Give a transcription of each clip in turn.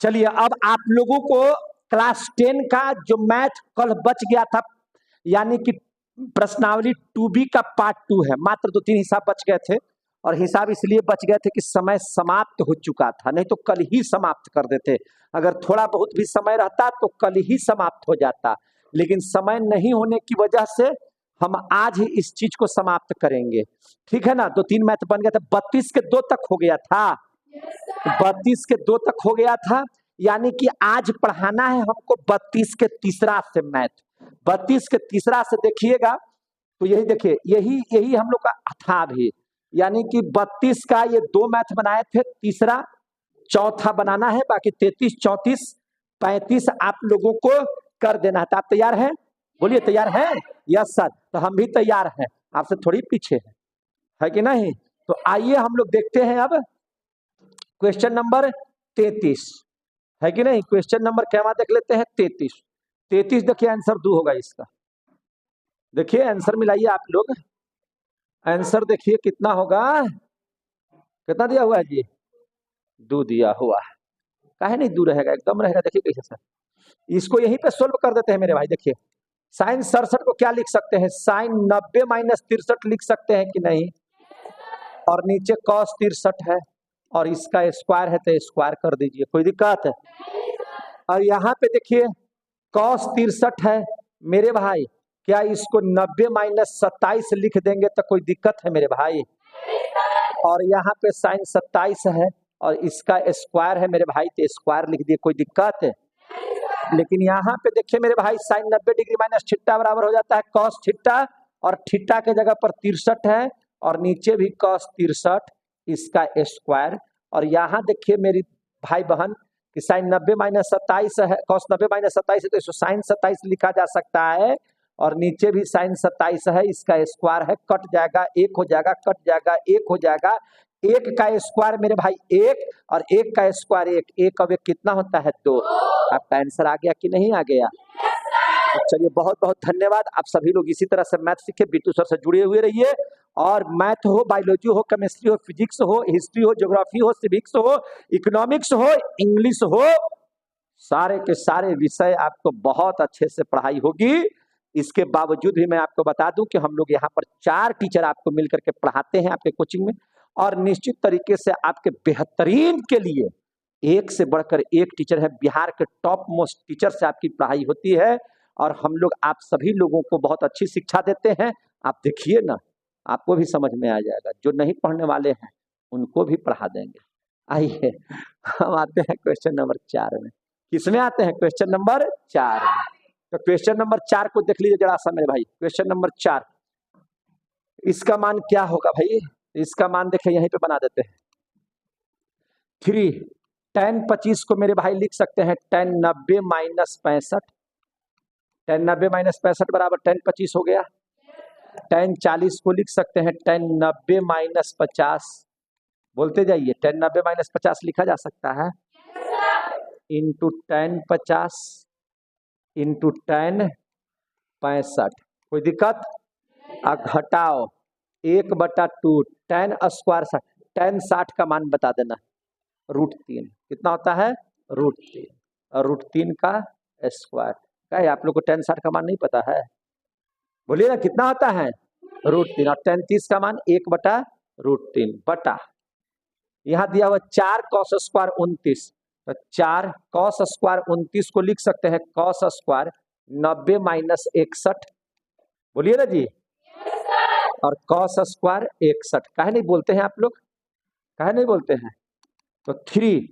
चलिए अब आप लोगों को क्लास 10 का जो मैथ कल बच गया था, यानी कि प्रश्नावली 2B का पार्ट 2 है। मात्र 2-3 हिसाब बच गए थे, और हिसाब इसलिए बच गए थे कि समय समाप्त हो चुका था, नहीं तो कल ही समाप्त कर देते। अगर थोड़ा बहुत भी समय रहता तो कल ही समाप्त हो जाता, लेकिन समय नहीं होने की वजह से हम आज ही इस चीज को समाप्त करेंगे। ठीक है ना? 2-3 मैथ बन गया था। 32 के 2 तक हो गया था। 32 के 2 तक हो गया था, यानी कि आज पढ़ाना है हमको 32 के तीसरा से मैथ। 32 के तीसरा से देखिएगा तो यही देखिए, यही यही हम लोग का था अभी, यानी कि 32 का ये 2 मैथ बनाए थे, तीसरा चौथा बनाना है, बाकी 33, 34, 35 आप लोगों को कर देना है। तो आप तैयार हैं? बोलिए तैयार हैं? Yes sir. तो हम भी तैयार हैं, आपसे थोड़ी पीछे है कि नहीं? तो आइए हम लोग देखते हैं अब क्वेश्चन नंबर 33, है कि नहीं? क्वेश्चन नंबर क्या देख लेते हैं? 33 देखिए आंसर 2 होगा इसका। देखिए आंसर मिलाइए आप लोग, आंसर देखिए कितना होगा। कितना दिया हुआ है जी? 2 दिया हुआ है। काहे नहीं 2 रहेगा, एकदम रहेगा। देखिए कैसे सर, इसको यहीं पे सोल्व कर देते हैं मेरे भाई। देखिए साइन 67 को क्या लिख सकते हैं? साइन 90 माइनस 63 लिख सकते हैं कि नहीं? और नीचे कॉस 63 है, और इसका स्क्वायर है तो स्क्वायर कर दीजिए, कोई दिक्कत है? और यहाँ पे देखिए कॉस 63 है मेरे भाई, क्या इसको 90 माइनस 27 लिख देंगे तो कोई दिक्कत है मेरे भाई? और यहाँ पे साइन 27 है और इसका स्क्वायर है मेरे भाई, तो स्क्वायर लिख दिए, कोई दिक्कत है? लेकिन यहाँ पे देखिए मेरे भाई, साइन 90 डिग्री माइनस थीटा बराबर हो जाता है कॉस थीटा, और थीटा के जगह पर 63 है, और नीचे भी कॉस 63 इसका स्क्वायर। और यहाँ देखिए मेरी भाई बहन कि साइन 90 माइनस 27 है, कॉस 90 माइनस 27 है, तो इसको साइन 27 लिखा जा सकता है, और नीचे भी साइन 27 है, इसका स्क्वायर है, कट जाएगा, एक हो जाएगा, कट जाएगा, एक हो जाएगा। एक का स्क्वायर मेरे भाई एक, और एक का स्क्वायर एक, एक अब एक कितना होता है? 2। आपका आंसर आ गया कि नहीं आ गया? तो चलिए बहुत बहुत धन्यवाद। आप सभी लोग इसी तरह से मैथ सीखे, बीटू सर से जुड़े हुए रहिए, और मैथ हो, बायोलॉजी हो, केमिस्ट्री हो, फिजिक्स हो, हिस्ट्री हो, ज्योग्राफी हो, सिविक्स हो, इकोनॉमिक्स हो, इंग्लिश हो, सारे के सारे विषय आपको बहुत अच्छे से पढ़ाई होगी। इसके बावजूद भी मैं आपको बता दूं कि हम लोग यहाँ पर 4 टीचर आपको मिलकर के पढ़ाते हैं आपके कोचिंग में, और निश्चित तरीके से आपके बेहतरीन के लिए एक से बढ़कर एक टीचर है। बिहार के टॉप मोस्ट टीचर से आपकी पढ़ाई होती है, और हम लोग आप सभी लोगों को बहुत अच्छी शिक्षा देते हैं। आप देखिए ना, आपको भी समझ में आ जाएगा। जो नहीं पढ़ने वाले हैं उनको भी पढ़ा देंगे। आइए हम आते हैं क्वेश्चन नंबर 4 में। किसमें आते हैं? क्वेश्चन नंबर 4 में। तो क्वेश्चन नंबर 4 को देख लीजिए जरा सा मेरे भाई। क्वेश्चन नंबर 4, इसका मान क्या होगा भाई? इसका मान देखिए यहीं पे बना देते हैं। 3 tan 25 को मेरे भाई लिख सकते हैं tan 90 माइनस 65। tan 90 माइनस 65 बराबर tan 25 हो गया। tan 40 को लिख सकते हैं tan 90 माइनस 50। बोलते जाइए, tan 90 माइनस 50 लिखा जा सकता है, इंटू tan 50 इंटू tan 65। कोई दिक्कत? घटाओ 1/2 tan स्क्वायर 60। tan 60 का मान बता देना, √3 कितना होता है? √3, और √3 का स्क्वायर। क्या है आप लोग को tan 60 का मान नहीं पता है? बोलिए ना कितना होता है? √3। और tan 30 का मान 1/√3 बटा, यहाँ दिया हुआ 4 cos स्क्वायर 29, तो 4 cos स्क्वायर 29 को लिख सकते हैं cos स्क्वायर 90 माइनस 61। बोलिए ना जी। और cos स्क्वायर 61। काहे नहीं बोलते हैं आप लोग? काहे नहीं बोलते हैं? तो 3,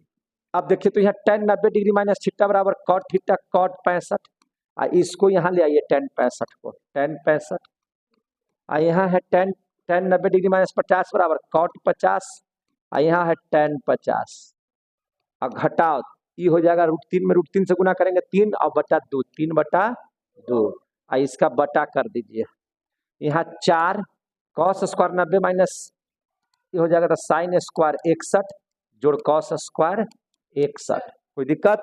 अब देखिए तो यहाँ tan 90 डिग्री माइनस थीटा बराबर cot थीटा cot 65। इसको यहाँ ले आइए tan 65 को, tan 65। यहाँ है tan 90 डिग्री माइनस 50 बराबर cot 50। यहाँ है tan 50। और घटाओ, ये हो जाएगा √3 में √3 से गुना करेंगे 3, और बटा 2, 3/2। इसका बटा कर दीजिए। यहाँ 4 cos स्क्वायर 90 माइनस ये हो जाएगा तो साइन स्क्वायर 61 जोड़ cos स्क्वायर 61। कोई दिक्कत?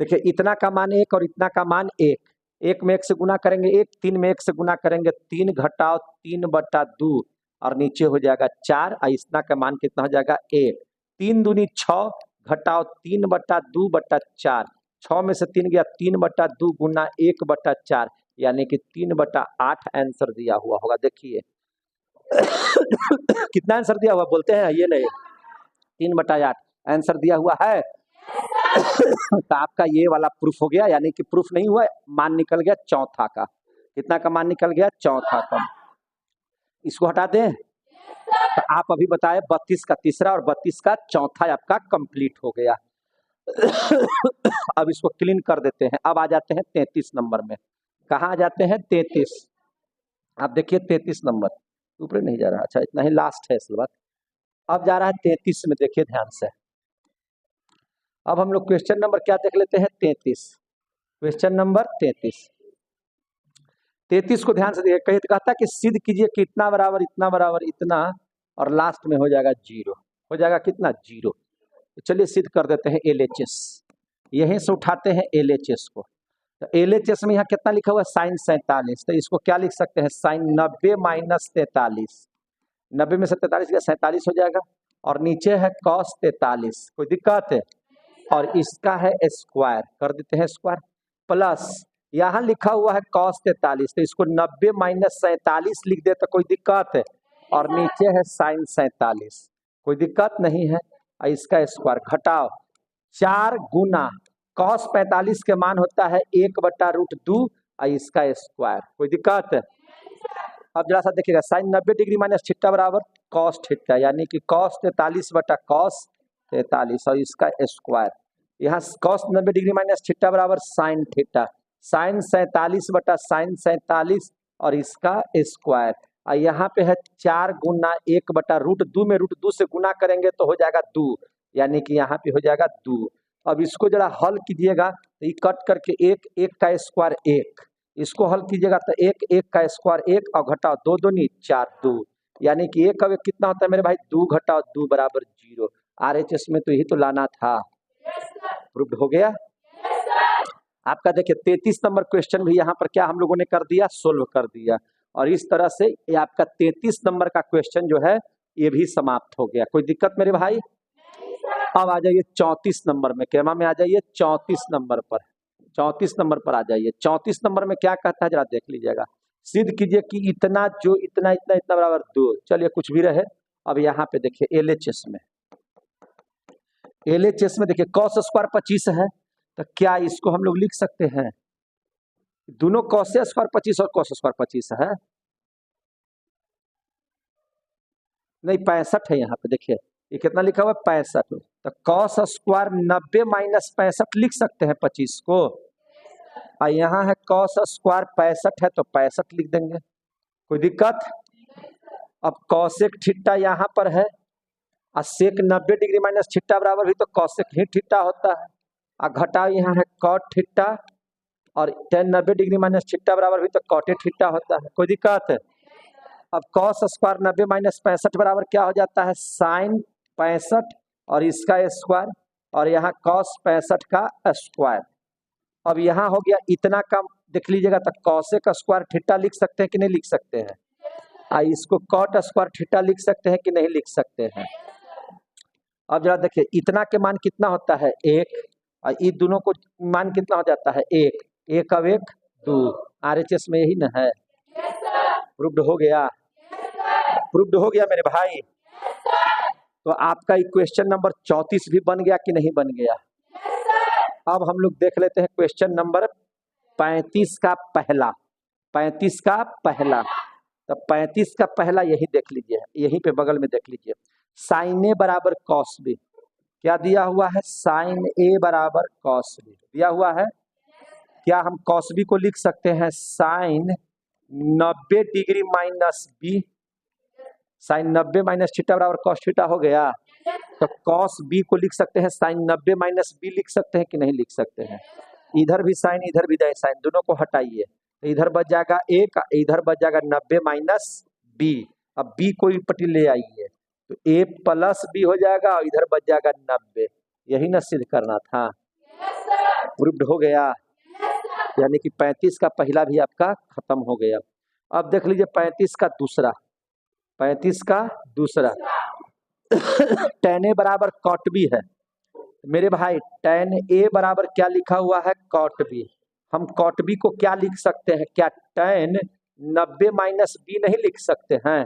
देखिए इतना का मान 1 और इतना का मान 1, 1 में 1 से गुना करेंगे 1, 3 में 1 से गुना करेंगे 3, घटाओ 3/2, और नीचे हो जाएगा 4। इतना का मान कितना हो जाएगा? 1। 3 दूनी 6, घटाओ 3/2/4, 6 में से 3 गया, 3/2 गुना 1/4 यानी कि 3/8 आंसर दिया हुआ होगा। देखिए कितना आंसर दिया हुआ बोलते हैं, ये नहीं 3/8 आंसर दिया हुआ है। तो आपका ये वाला प्रूफ हो गया, यानी कि प्रूफ नहीं हुआ, मान निकल गया चौथा का। कितना का मान निकल गया? चौथा का। इसको हटा दें तो आप अभी बताए 32 का तीसरा और 32 का चौथा आपका कंप्लीट हो गया। अब इसको क्लीन कर देते हैं। अब आ जाते हैं 33 नंबर में। कहाँ आ जाते हैं? 33। आप देखिए 33 नंबर ऊपर नहीं जा रहा, अच्छा इतना ही लास्ट है इस बात। अब जा रहा है 33 में, देखिए ध्यान से। अब हम लोग क्वेश्चन नंबर क्या देख लेते हैं? 33। Question number 33। 33 को ध्यान से देखिए। कहीं कहता है कि सिद्ध कीजिए कि इतना बराबर इतना बराबर इतना और लास्ट में हो जाएगा 0। हो जाएगा कितना? 0। तो चलिए सिद्ध कर देते हैं LHS। यहीं से उठाते हैं LHS को। तो LHS में यहाँ कितना लिखा हुआ है? sin 47। तो इसको क्या लिख सकते हैं? sin 90 minus 43। 90 में से 43 का 47 हो जाएगा और नीचे है cos 43। कोई दिक्कत है? और इसका है स्क्वायर, कर देते हैं स्क्वायर, प्लस यहाँ लिखा हुआ है cos 43। तो इसको 90 माइनस 47 लिख दे तो कोई दिक्कत है? और नीचे है sin 47, कोई दिक्कत नहीं है। और इसका स्क्वायर घटाओ 4 गुना cos 45 के मान होता है 1/√2 और इसका स्क्वायर, कोई दिक्कत है? अब जरा सा देखिएगा, sin 90 डिग्री माइनस थीटा बराबर cos थीटा, यानी कि cos 43/cos 43 और इसका स्क्वायर। यहाँ cos 90 डिग्री माइनस थीटा बराबर sin थीटा, sin 47/sin 47 और इसका स्क्वायर। और यहाँ पे है 4 गुना 1/√2 में √2 से गुना करेंगे तो हो जाएगा 2, यानी कि यहाँ पे हो जाएगा 2। अब इसको जरा हल कीजिएगा तो ये कट करके 1 का स्क्वायर 1, इसको हल कीजिएगा तो 1 का स्क्वायर 1 और घटाओ 2 दूनी 4 2, यानी कि 1 का कितना होता है मेरे भाई? 2 घटाओ 2 बराबर 0। RHS में तो यही तो लाना था। प्रूव्ड हो गया आपका। देखिए 33 नंबर क्वेश्चन भी यहाँ पर क्या हम लोगों ने कर दिया? सोल्व कर दिया। और इस तरह से ये आपका 33 नंबर का क्वेश्चन जो है ये भी समाप्त हो गया। कोई दिक्कत मेरे भाई? अब आ जाइए 34 नंबर में। कैमा में आ जाइए 34 नंबर पर। 34 नंबर पर आ जाइए। 34 नंबर में क्या कहता है जरा देख लीजिएगा। सिद्ध कीजिए कि इतना जो इतना इतना इतना बराबर 2। चलिए कुछ भी रहे। अब यहाँ पे देखिए LHS में, LHS में देखिए cos स्क्वायर 25 है, तो क्या इसको हम लोग लिख सकते हैं? दोनों cos स्क्वायर 25 और cos स्क्वायर 25 है, नहीं 65 है। यहाँ पे देखिए ये कितना लिखा हुआ है? 65। तो cos स्क्वायर 90 माइनस 65 लिख सकते हैं 25 को। और यहाँ है cos स्क्वायर 65 है तो 65 लिख देंगे, कोई दिक्कत? अब कॉसेक थीटा यहाँ पर है और सेक 90 डिग्री माइनस थीटा बराबर भी तो कॉसेक ही थीटा होता है। और घटाओ यहाँ है कॉट थीटा और tan 90 डिग्री माइनस थीटा बराबर भी तो कॉटे थीटा होता है, कोई दिक्कत है? अब cos स्क्वायर 90 माइनस 65 बराबर क्या हो जाता है? sin 65 और इसका स्क्वायर और यहाँ cos 65 का स्क्वायर। अब यहाँ हो गया इतना कम, देख लीजिएगा तो कॉसेक स्क्वायर थीटा लिख सकते हैं कि नहीं लिख सकते हैं? इसको कॉट स्क्वायर थीटा लिख सकते हैं कि नहीं लिख सकते हैं? अब जरा देखिए इतना के मान कितना होता है? 1 और ये दोनों को मान कितना हो जाता है? 1 1 अब 1 2। RHS में यही ना है? प्रूव्ड हो गया? प्रूव्ड हो गया मेरे भाई। तो आपका क्वेश्चन नंबर 34 भी बन गया कि नहीं बन गया? अब हम लोग देख लेते हैं क्वेश्चन नंबर 35 का पहला। 35 का पहला, तो 35 का पहला यही देख लीजिए, यहीं पे बगल में देख लीजिए। साइन ए बराबर कॉस बी, क्या दिया हुआ है? साइन ए बराबर कॉस बी दिया हुआ है। क्या हम कॉस बी को लिख सकते हैं sine 90 degree minus B? Sine 90 minus theta बराबर कॉस थीटा हो गया। तो कॉस बी को लिख सकते हैं साइन 90 माइनस बी लिख सकते हैं कि नहीं लिख सकते हैं? इधर भी साइन इधर भी साइन, दोनों को हटाइए तो इधर बच जाएगा 1, इधर बच जाएगा 90 माइनस बी। अब बी को पट्टी ले आइए तो a प्लस बी हो जाएगा और इधर बच जाएगा 90। यही ना सिद्ध करना था? प्रूव्ड हो गया। यानी कि 35 का पहला भी आपका खत्म हो गया। अब देख लीजिए 35 का दूसरा। 35 का दूसरा tan a बराबर cot b है, मेरे भाई tan A बराबर क्या लिखा हुआ है, cot B। हम cot B को क्या लिख सकते हैं, क्या tan 90 माइनस बी नहीं लिख सकते हैं?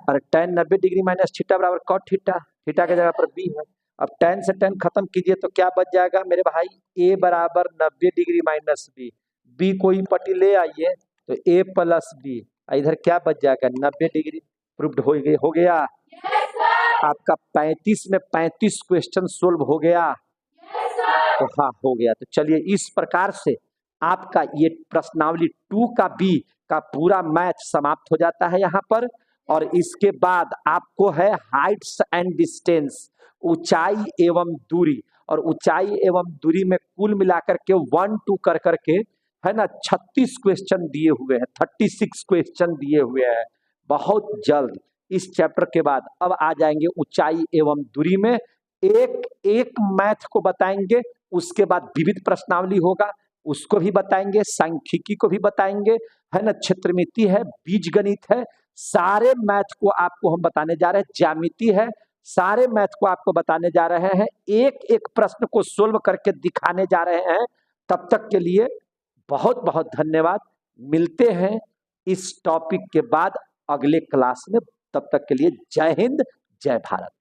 और tan 90 डिग्री माइनस थीटा बराबर cot थीटा, थीटा के जगह पर बी है। अब tan से tan खत्म कीजिए तो क्या बच जाएगा मेरे भाई, a बराबर 90 डिग्री माइनस बी, बी कोई पट्टी ले आइए तो a प्लस बी, इधर क्या बच जाएगा 90 डिग्री। प्रूव्ड हो गया। आपका 35 में 35 क्वेश्चन सोल्व हो गया। तो हाँ हो गया। तो चलिए इस प्रकार से आपका ये प्रश्नावली 2 का बी का पूरा मैथ समाप्त हो जाता है यहाँ पर। और इसके बाद आपको है हाइट्स एंड डिस्टेंस, ऊंचाई एवं दूरी। और ऊंचाई एवं दूरी में कुल मिलाकर के 1 2 कर करके है ना 36 क्वेश्चन दिए हुए हैं, 36 क्वेश्चन दिए हुए हैं। बहुत जल्द इस चैप्टर के बाद अब आ जाएंगे ऊंचाई एवं दूरी में, एक एक मैथ को बताएंगे, उसके बाद विविध प्रश्नावली होगा उसको भी बताएंगे, सांख्यिकी को भी बताएंगे, है ना, क्षेत्रमिति है, बीजगणित है, सारे मैथ को आपको हम बताने जा रहे हैं, ज्यामिति है, सारे मैथ को आपको बताने जा रहे हैं, एक एक प्रश्न को सोल्व करके दिखाने जा रहे हैं। तब तक के लिए बहुत बहुत धन्यवाद। मिलते हैं इस टॉपिक के बाद अगले क्लास में। तब तक के लिए जय हिंद, जय भारत।